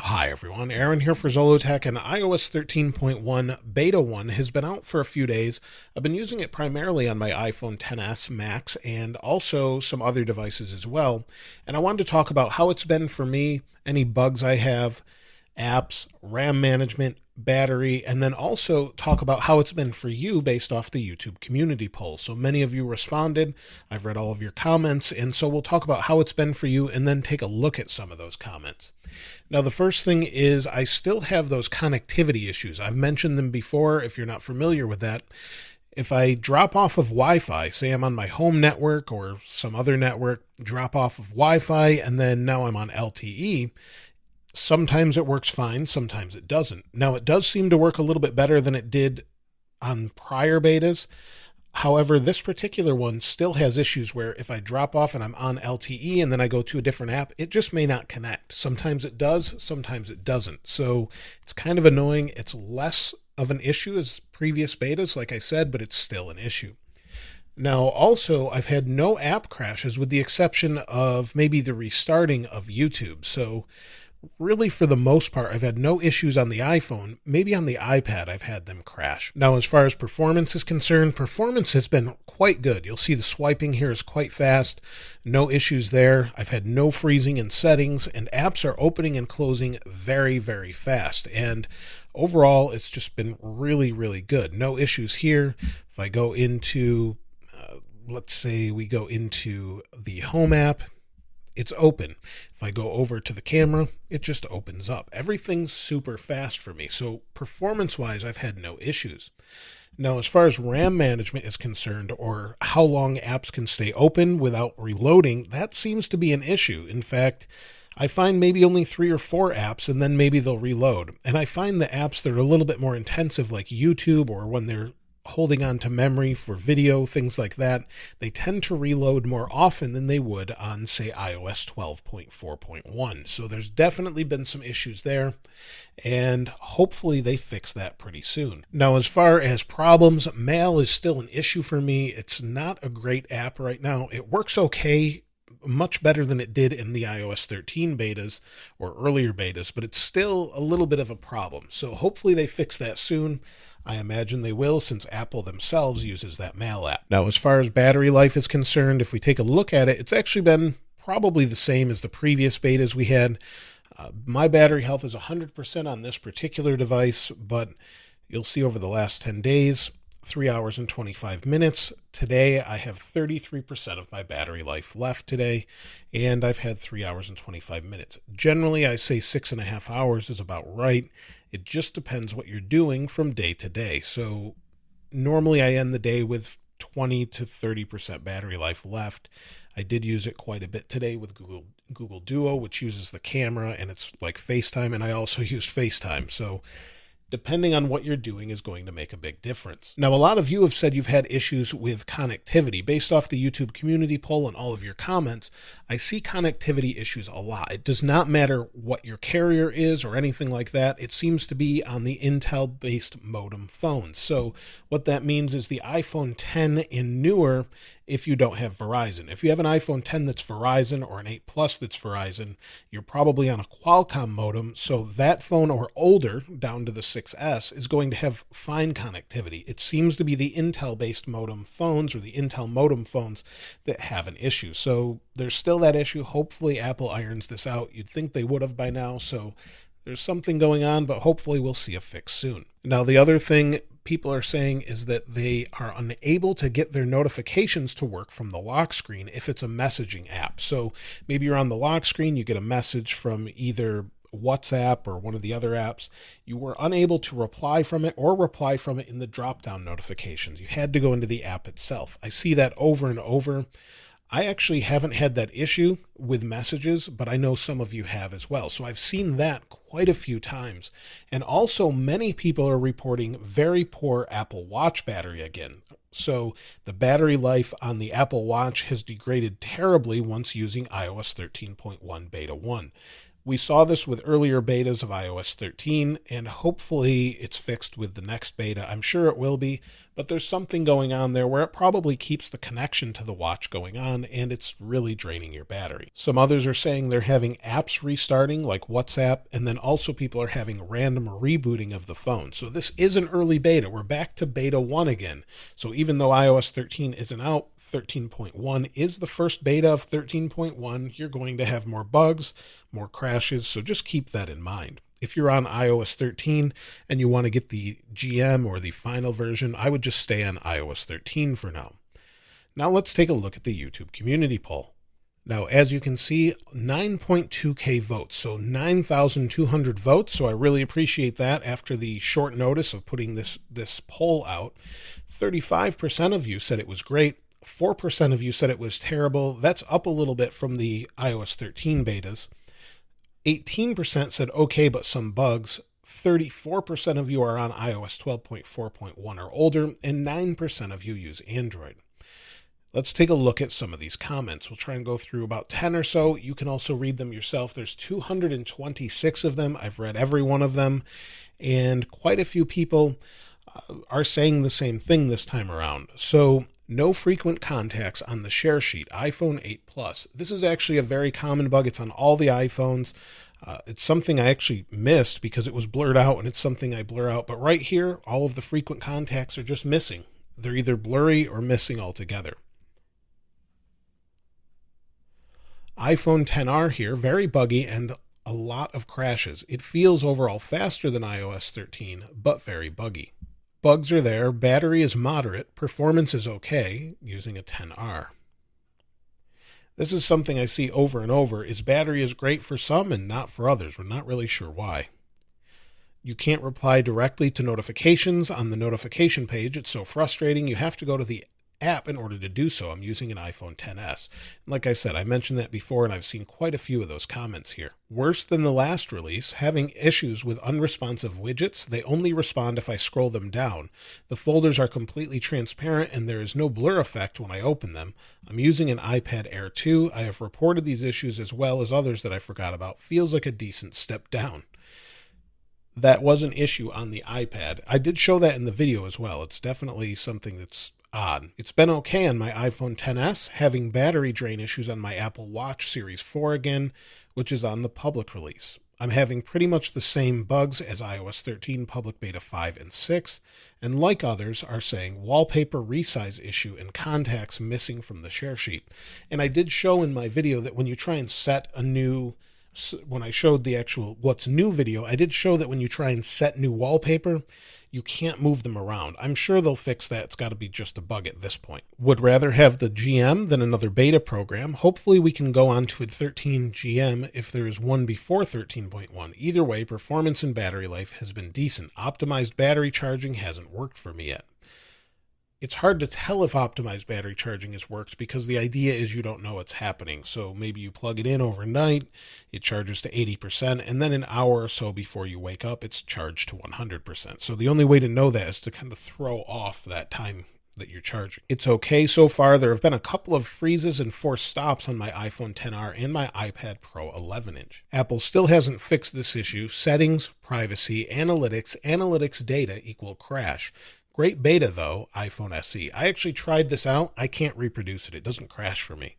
Hi everyone, Aaron here for Zollotech, and iOS 13.1 Beta 1 has been out for a few days. I've been using it primarily on my iPhone XS Max and also some other devices as well. And I wanted to talk about how it's been for me, any bugs I have, apps, RAM management, battery, and then also talk about how it's been for you based off the YouTube community poll. So many of you responded. I've read all of your comments, and so we'll talk about how it's been for you and then take a look at some of those comments. Now, the first thing is I still have those connectivity issues. I've mentioned them before if you're not familiar with that. If I drop off of Wi-Fi, say I'm on my home network or some other network, drop off of Wi-Fi, and then now I'm on LTE, sometimes it works fine, sometimes it doesn't. Now, it does seem to work a little bit better than it did on prior betas. However, this particular one still has issues where if I drop off and I'm on LTE and then I go to a different app, it just may not connect. Sometimes it does, sometimes it doesn't. So it's kind of annoying. It's less of an issue as previous betas, like I said, but it's still an issue. Now, also, I've had no app crashes with the exception of maybe the restarting of YouTube. So really, for the most part, I've had no issues on the iPhone. Maybe on the iPad, I've had them crash. Now, as far as performance is concerned, performance has been quite good. You'll see the swiping here is quite fast. No issues there. I've had no freezing in settings, and apps are opening and closing very, very fast. And overall, it's just been really, really good. No issues here. If I go into, let's say we go into the Home app, it's open. If I go over to the camera, it just opens up. Everything's super fast for me. So performance-wise, I've had no issues. Now, as far as RAM management is concerned, or how long apps can stay open without reloading, that seems to be an issue. In fact, I find maybe only 3 or 4 apps, and then maybe they'll reload. And I find the apps that are a little bit more intensive, like YouTube, or when they're holding on to memory for video, things like that, they tend to reload more often than they would on, say, iOS 12.4.1. So there's definitely been some issues there, and hopefully they fix that pretty soon. Now, as far as problems, Mail is still an issue for me. It's not a great app right now. It works okay, much better than it did in the iOS 13 betas or earlier betas, but it's still a little bit of a problem. So hopefully they fix that soon. I imagine they will, since Apple themselves uses that Mail app. Now, as far as battery life is concerned, if we take a look at it, it's actually been probably the same as the previous betas we had. My battery health is 100% on this particular device, but you'll see over the last 10 days, 3 hours and 25 minutes. Today, I have 33% of my battery life left today, and I've had 3 hours and 25 minutes. Generally, I say 6.5 hours is about right. It just depends what you're doing from day to day. So normally I end the day with 20 to 30% battery life left. I did use it quite a bit today with Google Duo, which uses the camera, and it's like FaceTime, and I also used FaceTime. So depending on what you're doing is going to make a big difference. Now, a lot of you have said you've had issues with connectivity. Based off the YouTube community poll and all of your comments, I see connectivity issues a lot. It does not matter what your carrier is or anything like that. It seems to be on the Intel-based modem phones. So what that means is the iPhone 10 and newer, if you don't have Verizon. If you have an iPhone 10 that's Verizon or an 8 Plus that's Verizon, you're probably on a Qualcomm modem, so that phone or older, down to the 6S, is going to have fine connectivity. It seems to be the Intel-based modem phones or the Intel modem phones that have an issue. So there's still that issue. Hopefully Apple irons this out. You'd think they would have by now, so there's something going on, but hopefully we'll see a fix soon. Now, the other thing people are saying is that they are unable to get their notifications to work from the lock screen if it's a messaging app. So maybe you're on the lock screen, you get a message from either WhatsApp or one of the other apps. You were unable to reply from it or reply from it in the drop-down notifications. You had to go into the app itself. I see that over and over. I actually haven't had that issue with messages, but I know some of you have as well. So I've seen that quite a few times. And also many people are reporting very poor Apple Watch battery again. So the battery life on the Apple Watch has degraded terribly once using iOS 13.1 Beta 1. We saw this with earlier betas of iOS 13, and hopefully it's fixed with the next beta. I'm sure it will be, but there's something going on there where it probably keeps the connection to the watch going on, and it's really draining your battery. Some others are saying they're having apps restarting, like WhatsApp, and then also people are having random rebooting of the phone. So this is an early beta. We're back to beta 1 again. So even though iOS 13 isn't out, 13.1 is the first beta of 13.1. You're going to have more bugs, more crashes, so just keep that in mind. If you're on iOS 13 and you want to get the GM or the final version, I would just stay on iOS 13 for now. Now let's take a look at the YouTube community poll. Now, as you can see, 9.2K votes, so 9,200 votes. So I really appreciate that after the short notice of putting this poll out. 35% of you said it was great. 4% of you said it was terrible. That's up a little bit from the iOS 13 betas. 18% said okay, but some bugs. 34% of you are on iOS 12.4.1 or older, and 9% of you use Android. Let's take a look at some of these comments. We'll try and go through about 10 or so. You can also read them yourself. There's 226 of them. I've read every one of them, and quite a few people are saying the same thing this time around. So, no frequent contacts on the share sheet, iPhone 8 Plus. This is actually a very common bug. It's on all the iPhones. It's something I actually missed because it was blurred out, and it's something I blur out. But right here, all of the frequent contacts are just missing. They're either blurry or missing altogether. iPhone XR here, very buggy and a lot of crashes. It feels overall faster than iOS 13, but very buggy. Bugs are there, battery is moderate, performance is okay, using a XR. This is something I see over and over, is battery is great for some and not for others. We're not really sure why. You can't reply directly to notifications on the notification page. It's so frustrating. You have to go to the app in order to do so. I'm using an iPhone XS. And like I said, I mentioned that before, and I've seen quite a few of those comments here. Worse than the last release, having issues with unresponsive widgets. They only respond if I scroll them down. The folders are completely transparent, and there is no blur effect when I open them. I'm using an iPad Air 2. I have reported these issues as well as others that I forgot about. Feels like a decent step down. That was an issue on the iPad. I did show that in the video as well. It's definitely something that's odd. It's been okay on my iPhone XS, having battery drain issues on my Apple Watch Series 4 again, which is on the public release. I'm having pretty much the same bugs as iOS 13 public beta 5 and 6, and like others are saying wallpaper resize issue and contacts missing from the share sheet. And I did show in my video that when you try and set a new, when I showed the actual what's new video, I did show that when you try and set new wallpaper, you can't move them around. I'm sure they'll fix that. It's got to be just a bug at this point. Would rather have the GM than another beta program. Hopefully we can go on to a 13 GM if there is one before 13.1. Either way, performance and battery life has been decent. Optimized battery charging hasn't worked for me yet. It's hard to tell if optimized battery charging has worked because the idea is you don't know what's happening. So maybe you plug it in overnight, it charges to 80%, and then an hour or so before you wake up, it's charged to 100%. So the only way to know that is to kind of throw off that time that you're charging. It's okay so far. There have been a couple of freezes and forced stops on my iPhone XR and my iPad Pro 11-inch. Apple still hasn't fixed this issue. Settings, privacy, analytics data equal crash. Great beta though, iPhone SE. I actually tried this out. I can't reproduce it. It doesn't crash for me.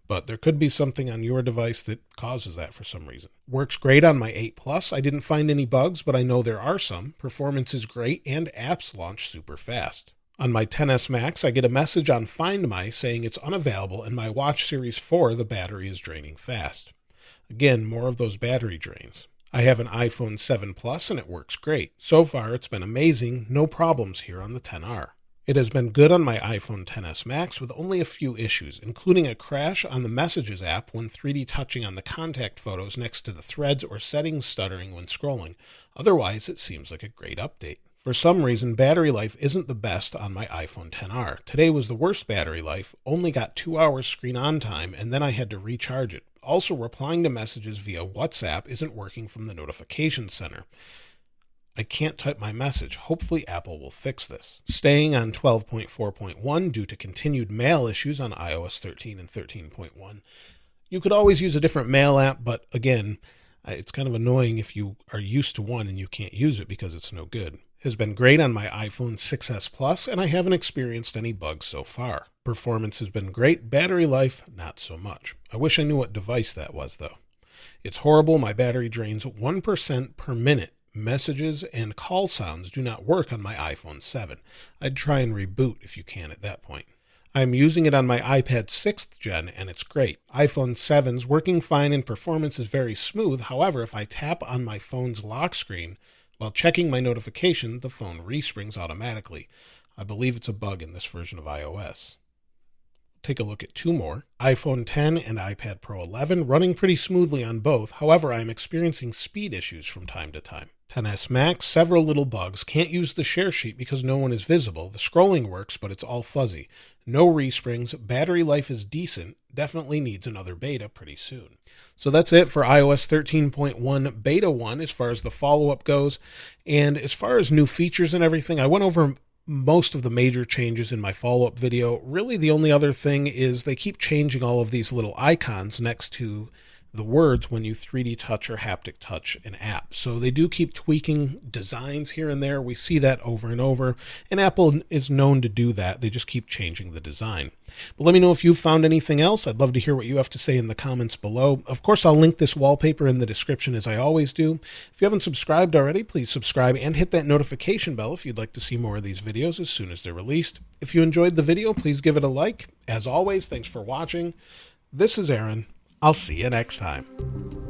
But there could be something on your device that causes that for some reason. Works great on my 8 Plus. I didn't find any bugs, but I know there are some. Performance is great and apps launch super fast. On my XS Max, I get a message on Find My saying it's unavailable, and my Watch Series 4, the battery is draining fast. Again, more of those battery drains. I have an iPhone 7 Plus and it works great. So far, it's been amazing. No problems here on the XR. It has been good on my iPhone XS Max with only a few issues, including a crash on the Messages app when 3D touching on the contact photos next to the threads or settings stuttering when scrolling. Otherwise, it seems like a great update. For some reason, battery life isn't the best on my iPhone XR. Today was the worst battery life, only got 2 hours screen on time, and then I had to recharge it. Also, replying to messages via WhatsApp isn't working from the notification center. I can't type my message. Hopefully Apple will fix this. Staying on 12.4.1 due to continued mail issues on iOS 13 and 13.1. You could always use a different mail app, but again, It's kind of annoying if you are used to one and you can't use it because it's no good. Has been great on my iPhone 6s Plus, and I haven't experienced any bugs so far. Performance has been great, battery life, not so much. I wish I knew what device that was, though. It's horrible, my battery drains 1% per minute. Messages and call sounds do not work on my iPhone 7. I'd try and reboot if you can at that point. I'm using it on my iPad 6th gen, and it's great. iPhone 7's working fine and performance is very smooth. However, if I tap on my phone's lock screen while checking my notification, the phone resprings automatically. I believe it's a bug in this version of iOS. Take a look at two more. iPhone 10 and iPad Pro 11 running pretty smoothly on both. However, I'm experiencing speed issues from time to time. 10s Max, several little bugs. Can't use the share sheet because no one is visible. The scrolling works, but it's all fuzzy. No resprings. Battery life is decent. Definitely needs another beta pretty soon. So that's it for iOS 13.1 Beta 1 as far as the follow-up goes. And as far as new features and everything, I went over most of the major changes in my follow-up video. Really, the only other thing is they keep changing all of these little icons next to the words when you 3D touch or haptic touch an app. So they do keep tweaking designs here and there. We see that over and over, and Apple is known to do that. They just keep changing the design. But let me know if you've found anything else. I'd love to hear what you have to say in the comments below. Of course, I'll link this wallpaper in the description as I always do. If you haven't subscribed already, please subscribe and hit that notification bell if you'd like to see more of these videos as soon as they're released. If you enjoyed the video, please give it a like. As always, thanks for watching. This is Aaron. I'll see you next time.